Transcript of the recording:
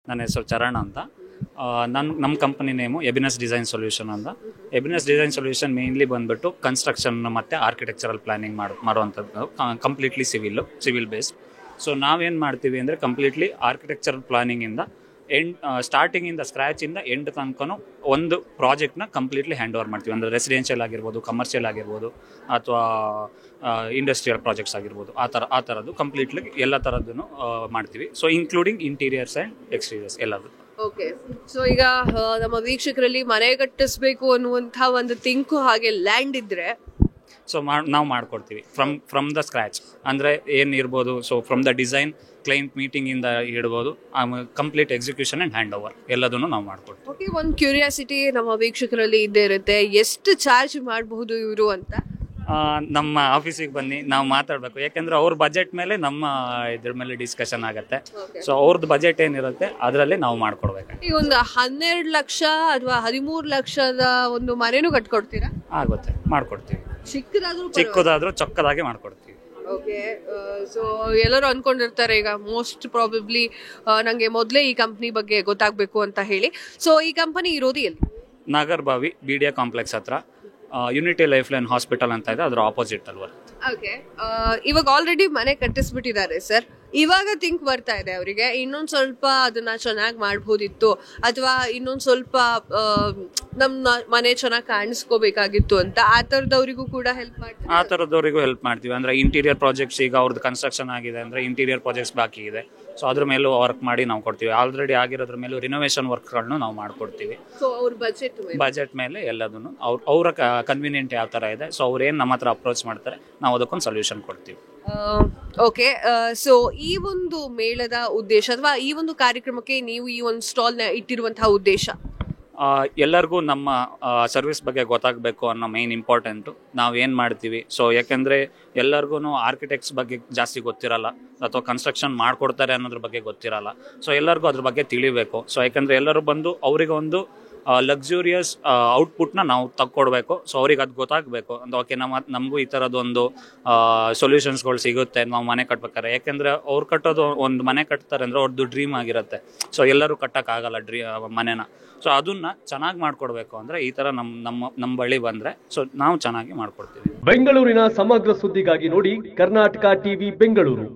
ನನ್ನ ಹೆಸರು ಚರಣ್ ಅಂತ. ನಮ್ಮ ಕಂಪನಿ ನೇಮು ಎಬಿನಸ್ ಡಿಸೈನ್ ಸೊಲ್ಯೂಷನ್ ಅಂತ. ಎಬಿನಸ್ ಡಿಸೈನ್ ಸೊಲ್ಯೂಷನ್ ಮೇನ್ಲಿ ಬಂದ್ಬಿಟ್ಟು ಕನ್ಸ್ಟ್ರಕ್ಷನ್ ಮತ್ತು ಆರ್ಕಿಟೆಕ್ಚರಲ್ ಪ್ಲಾನಿಂಗ್ ಮಾಡುವಂಥದ್ದು, ಕಂಪ್ಲೀಟ್ಲಿ ಸಿವಿಲ್ ಬೇಸ್ಡ್. ಸೊ ನಾವೇನು ಮಾಡ್ತೀವಿ ಅಂದರೆ ಕಂಪ್ಲೀಟ್ಲಿ ಆರ್ಕಿಟೆಕ್ಚರಲ್ ಪ್ಲಾನಿಂಗಿಂದ ಸ್ಟಾರ್ಟಿಂಗಿಂದ ಸ್ಕ್ರ್ಯಾಚಿಂದ ಎಂಡ್ ತನಕನೂ ಒಂದು ಪ್ರಾಜೆಕ್ಟ್ನ ಕಂಪ್ಲೀಟ್ಲಿ ಹ್ಯಾಂಡ್ ಓವರ್ ಮಾಡ್ತೀವಿ. ಅಂದರೆ ರೆಸಿಡೆನ್ಷಿಯಲ್ ಆಗಿರ್ಬೋದು, ಕಮರ್ಷಿಯಲ್ ಆಗಿರ್ಬೋದು, ಅಥವಾ ಇಂಡಸ್ಟ್ರಿಯಲ್ ಪ್ರಾಜೆಕ್ಟ್ಸ್ ಆಗಿರ್ಬೋದು, ಆ ಥರದ್ದು ಕಂಪ್ಲೀಟ್ಲಿ ಎಲ್ಲ ಥರದ್ದನ್ನು ಮಾಡ್ತೀವಿ. So including interiors and exteriors ಎಲ್ಲದು. ಓಕೆ, ಸೊ ಈಗ ನಮ್ಮ ವೀಕ್ಷಕರಲ್ಲಿ ಮನೆ ಕಟ್ಟಿಸ್ಬೇಕು ಅನ್ನುವಂಥ ಒಂದು ಥಿಂಕು ಹಾಗೆ ಲ್ಯಾಂಡ್ ಇದ್ರೆ ಸೊ ನಾವು ಮಾಡ್ಕೊಡ್ತೀವಿ ಫ್ರಮ್ ದ ಸ್ಕ್ರ್ಯಾಚ್. ಅಂದರೆ ಏನು ಇರ್ಬೋದು, so from the design client ಮೀಟಿಂಗಿಂದ ಇಡ್ಬೋದು, complete execution and hand over ಎಲ್ಲದನ್ನು ನಾವು ಮಾಡ್ಕೊಡ್ತೀವಿ. ಓಕೆ, ಒಂದು ಕ್ಯೂರಿಯಾಸಿಟಿ ನಮ್ಮ ವೀಕ್ಷಕರಲ್ಲಿ ಇದ್ದೇ ಇರುತ್ತೆ, ಎಷ್ಟು ಚಾರ್ಜ್ ಮಾಡಬಹುದು ಇವರು ಅಂತ. ನಮ್ಮ ಆಫೀಸಿಗೆ ಬನ್ನಿ, ನಾವು ಮಾತಾಡಬೇಕು. ಯಾಕೆಂದರೆ ಅವ್ರ ಬಜೆಟ್ ಮೇಲೆ ನಮ್ಮ ಇದ್ರ ಮೇಲೆ ಡಿಸ್ಕಷನ್ ಆಗುತ್ತೆ. ಸೊ ಅವ್ರದ್ದು ಬಜೆಟ್ ಏನಿರುತ್ತೆ ಅದರಲ್ಲೇ ನಾವು ಮಾಡ್ಕೊಡ್ಬೇಕು. ಈಗ ಒಂದು 12 ಲಕ್ಷ ಅಥವಾ 13 ಲಕ್ಷದ ಒಂದು ಮನೆನೂ ಕಟ್ಕೊಡ್ತೀರಾ? ಆಗುತ್ತೆ, ಮಾಡ್ಕೊಡ್ತೀವಿ. ಚಿಕ್ಕದಾದ್ರೂ ಚೊಕ್ಕದಾಗೆ ಮಾಡ್ಕೊಡ್ತೀವಿ. ಓಕೆ, ಸೊ ಎಲ್ಲರೂ ಅನ್ಕೊಂಡಿರ್ತಾರೆ ಈಗ ಮೋಸ್ಟ್ ಪ್ರಾಬಬ್ಲಿ ನಂಗೆ ಮೊದಲೇ ಈ ಕಂಪ್ನಿ ಬಗ್ಗೆ ಗೊತ್ತಾಗಬೇಕು ಅಂತ ಹೇಳಿ. ಸೊ ಈ ಕಂಪನಿ ಇರೋದು ಎಲ್ಲಿ? ನಾಗರ್ಬಾವಿ BDA ಕಾಂಪ್ಲೆಕ್ಸ್ ಹತ್ರ ಯುನಿಟಿ ಲೈಫ್ ಲೈನ್ ಹಾಸ್ಪಿಟಲ್ ಅಂತ ಇದೆ, ಅದರ ಆಪೋಸಿಟ್ ಅಲ್ಲಿ ಬರುತ್ತೆ. ಓಕೆ, ಇವಾಗ ಆಲ್ರೆಡಿ ಮನೆ ಕಟ್ಟಿಸ್ಬಿಟ್ಟಿದ್ದಾರೆ ಸರ್. ಇವಾಗ ಥಿಂಕ್ ಬರ್ತಾ ಇದೆ ಅವರಿಗೆ, ಇನ್ನೊಂದು ಸ್ವಲ್ಪ ಅದನ್ನ ಚೆನ್ನಾಗಿ ಮಾಡ್ಬೋದಿತ್ತು, ಅಥವಾ ಇನ್ನೊಂದು ಸ್ವಲ್ಪ ನಮ್ಮ ಮನೆ ಚೆನ್ನಾಗಿ ಕಾಣಿಸ್ಕೋಬೇಕಾಗಿತ್ತು ಅಂತ. ಆ ಥರದವರಿಗೂ ಕೂಡ ಹೆಲ್ಪ್ ಮಾಡ್ತೀವಿ. ಆ ಥರದವರಿಗೂ ಹೆಲ್ಪ್ ಮಾಡ್ತೀವಿ. ಅಂದರೆ ಇಂಟೀರಿಯರ್ ಪ್ರಾಜೆಕ್ಟ್ಸ್, ಈಗ ಅವ್ರದ್ದು ಕನ್ಸ್ಟ್ರಕ್ಷನ್ ಆಗಿದೆ ಅಂದರೆ ಇಂಟೀರಿಯರ್ ಪ್ರಾಜೆಕ್ಟ್ಸ್ ಬಾಕಿ ಇದೆ, ಸೊ ಅದ್ರ ಮೇಲೂ ವರ್ಕ್ ಮಾಡಿ ನಾವು ಕೊಡ್ತೀವಿ. ಆಲ್ರೆಡಿ ಆಗಿರೋದ್ರ ಮೇಲೂ ರಿನೋವೇಷನ್ ವರ್ಕ್ಗಳನ್ನು ನಾವು ಮಾಡ್ಕೊಡ್ತೀವಿ. ಸೊ ಅವ್ರ ಬಜೆಟ್ ಮೇಲೆ ಎಲ್ಲದನ್ನು ಅವರ ಕನ್ವೀನಿಯಂಟ್ ಯಾವ ಥರ ಇದೆ, ಸೊ ಅವ್ರೇನು ನಮ್ಮ ಹತ್ರ ಅಪ್ರೋಚ್ ಮಾಡ್ತಾರೆ, ನಾವು ಅದಕ್ಕೊಂದು ಸೊಲ್ಯೂಷನ್ ಕೊಡ್ತೀವಿ. ಓಕೆ, ಸೊ ಈ ಒಂದು ಮೇಳದ ಉದ್ದೇಶ ಅಥವಾ ಈ ಒಂದು ಕಾರ್ಯಕ್ರಮಕ್ಕೆ ನೀವು ಈ ಒಂದು ಸ್ಟಾಲ್ನ ಇಟ್ಟಿರುವಂತಹ ಉದ್ದೇಶ? ಎಲ್ಲರಿಗೂ ನಮ್ಮ ಸರ್ವಿಸ್ ಬಗ್ಗೆ ಗೊತ್ತಾಗಬೇಕು ಅನ್ನೋ ಮೇನ್ ಇಂಪಾರ್ಟೆಂಟು. ನಾವು ಏನು ಮಾಡ್ತೀವಿ, ಸೊ ಯಾಕೆಂದರೆ ಎಲ್ಲರಿಗೂ ಆರ್ಕಿಟೆಕ್ಟ್ಸ್ ಬಗ್ಗೆ ಜಾಸ್ತಿ ಗೊತ್ತಿರಲ್ಲ, ಅಥವಾ ಕನ್ಸ್ಟ್ರಕ್ಷನ್ ಮಾಡಿಕೊಡ್ತಾರೆ ಅನ್ನೋದ್ರ ಬಗ್ಗೆ ಗೊತ್ತಿರಲ್ಲ. ಸೊ ಎಲ್ಲರಿಗೂ ಅದ್ರ ಬಗ್ಗೆ ತಿಳಿಬೇಕು. ಸೊ ಯಾಕೆಂದರೆ ಎಲ್ಲರೂ ಬಂದು ಅವರಿಗೆ ಒಂದು ಲಕ್ಸುರಿಯಸ್ ಔಟ್ಪುಟ್ನ ನಾವು ತಗೊಡ್ಬೇಕು. ಸೊ ಅವ್ರಿಗೆ ಅದು ಗೊತ್ತಾಗಬೇಕು ಅಂತ. ಓಕೆ, ನಮಗೂ ಈ ಥರದೊಂದು ಸೊಲ್ಯೂಷನ್ಸ್ಗಳು ಸಿಗುತ್ತೆ ನಾವು ಮನೆ ಕಟ್ಬೇಕಾರೆ. ಯಾಕೆಂದರೆ ಅವ್ರು ಕಟ್ಟೋದು ಒಂದು ಮನೆ ಕಟ್ತಾರೆ ಅಂದರೆ ಅವ್ರದ್ದು ಡ್ರೀಮ್ ಆಗಿರುತ್ತೆ. ಸೊ ಎಲ್ಲರೂ ಕಟ್ಟೋಕ್ಕಾಗಲ್ಲ ಮನೆನ. ಸೊ ಅದನ್ನ ಚೆನ್ನಾಗಿ ಮಾಡ್ಕೊಡ್ಬೇಕು ಅಂದರೆ ಈ ಥರ ನಮ್ಮ ಬಳಿ ಬಂದರೆ ಸೊ ನಾವು ಚೆನ್ನಾಗಿ ಮಾಡ್ಕೊಡ್ತೀವಿ. ಬೆಂಗಳೂರಿನ ಸಮಗ್ರ ಸುದ್ದಿಗಾಗಿ ನೋಡಿ ಕರ್ನಾಟಕ ಟಿವಿ ಬೆಂಗಳೂರು.